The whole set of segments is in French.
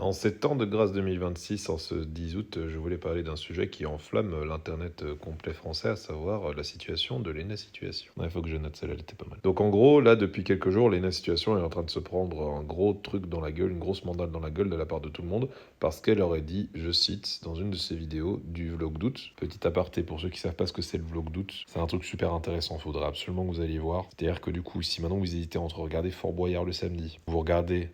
En ces temps de grâce 2026, en ce 10 août, je voulais parler d'un sujet qui enflamme l'internet complet français, à savoir la situation de l'ENA Situation. Il faut que je note celle-là, elle était pas mal. Donc en gros, là, depuis quelques jours, l'ENA Situation est en train de se prendre un gros truc dans la gueule, une grosse mandale dans la gueule de la part de tout le monde, parce qu'elle aurait dit, je cite, dans une de ses vidéos du vlog d'août, petit aparté pour ceux qui savent pas ce que c'est le vlog d'août, c'est un truc super intéressant, faudra absolument que vous alliez voir. C'est-à-dire que du coup, si maintenant vous hésitez entre regarder Fort Boyard le samedi, vous regardez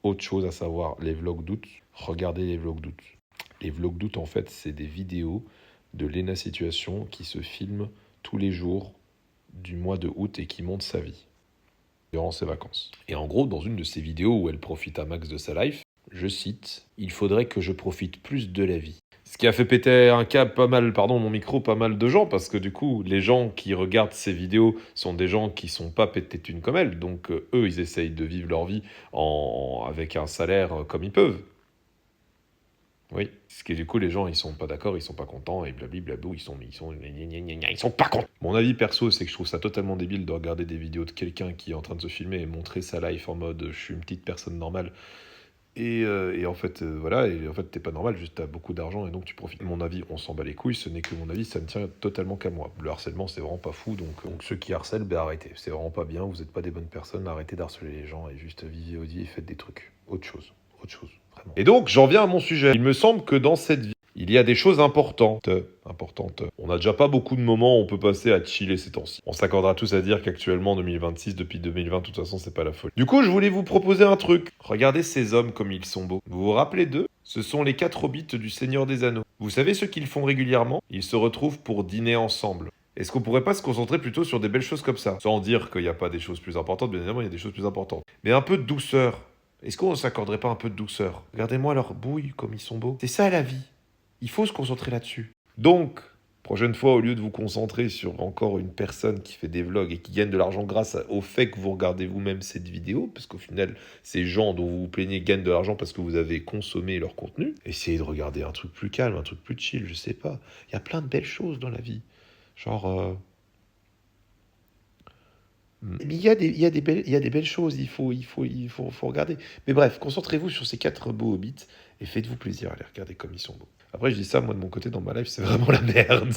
autre chose, à savoir les vlogs d'août, regardez les vlogs d'août. Les vlogs d'août, en fait, c'est des vidéos de Lena Situation qui se filme tous les jours du mois de août et qui montre sa vie durant ses vacances. Et en gros, dans une de ces vidéos où elle profite à max de sa life, je cite, « Il faudrait que je profite plus de la vie ». Ce qui a fait péter un câble pas mal, pardon, mon micro, pas mal de gens, parce que du coup, les gens qui regardent ces vidéos sont des gens qui sont pas pétés de thunes comme elle, donc eux, ils essayent de vivre leur vie avec un salaire comme ils peuvent. Oui, ce qui du coup, les gens, ils sont pas d'accord, ils sont pas contents, et blablabla, ils sont pas contents. Mon avis perso, c'est que je trouve ça totalement débile de regarder des vidéos de quelqu'un qui est en train de se filmer et montrer sa life en mode « je suis une petite personne normale ». Et en fait, voilà, et en fait, t'es pas normal, juste t'as beaucoup d'argent et donc tu profites. Mon avis, on s'en bat les couilles, ce n'est que mon avis, ça ne tient totalement qu'à moi. Le harcèlement, c'est vraiment pas fou, donc ceux qui harcèlent, ben arrêtez. C'est vraiment pas bien, vous êtes pas des bonnes personnes, arrêtez d'harceler les gens et juste vivez au dit et faites des trucs. Autre chose, vraiment. Et donc, j'en viens à mon sujet. Il me semble que dans cette vie, il y a des choses importantes. On n'a déjà pas beaucoup de moments où on peut passer à chiller ces temps-ci. On s'accordera tous à dire qu'actuellement, en 2026, depuis 2020, de toute façon, c'est pas la folie. Du coup, je voulais vous proposer un truc. Regardez ces hommes comme ils sont beaux. Vous vous rappelez d'eux? Ce sont les 4 hobbits du Seigneur des Anneaux. Vous savez ce qu'ils font régulièrement? Ils se retrouvent pour dîner ensemble. Est-ce qu'on pourrait pas se concentrer plutôt sur des belles choses comme ça? Sans dire qu'il n'y a pas des choses plus importantes, bien évidemment, il y a des choses plus importantes. Mais un peu de douceur. Est-ce qu'on ne s'accorderait pas un peu de douceur? Regardez-moi leur bouille, comme ils sont beaux. C'est ça la vie. Il faut se concentrer là-dessus. Donc, prochaine fois, au lieu de vous concentrer sur encore une personne qui fait des vlogs et qui gagne de l'argent grâce au fait que vous regardez vous-même cette vidéo, parce qu'au final, ces gens dont vous vous plaignez gagnent de l'argent parce que vous avez consommé leur contenu, essayez de regarder un truc plus calme, un truc plus chill, je sais pas. Il y a plein de belles choses dans la vie. Genre... Mais il y a des belles choses, faut regarder. Mais bref, concentrez-vous sur ces 4 beaux hobbits et faites-vous plaisir à les regarder comme ils sont beaux. Après, je dis ça, moi, de mon côté, dans ma life, c'est vraiment la merde.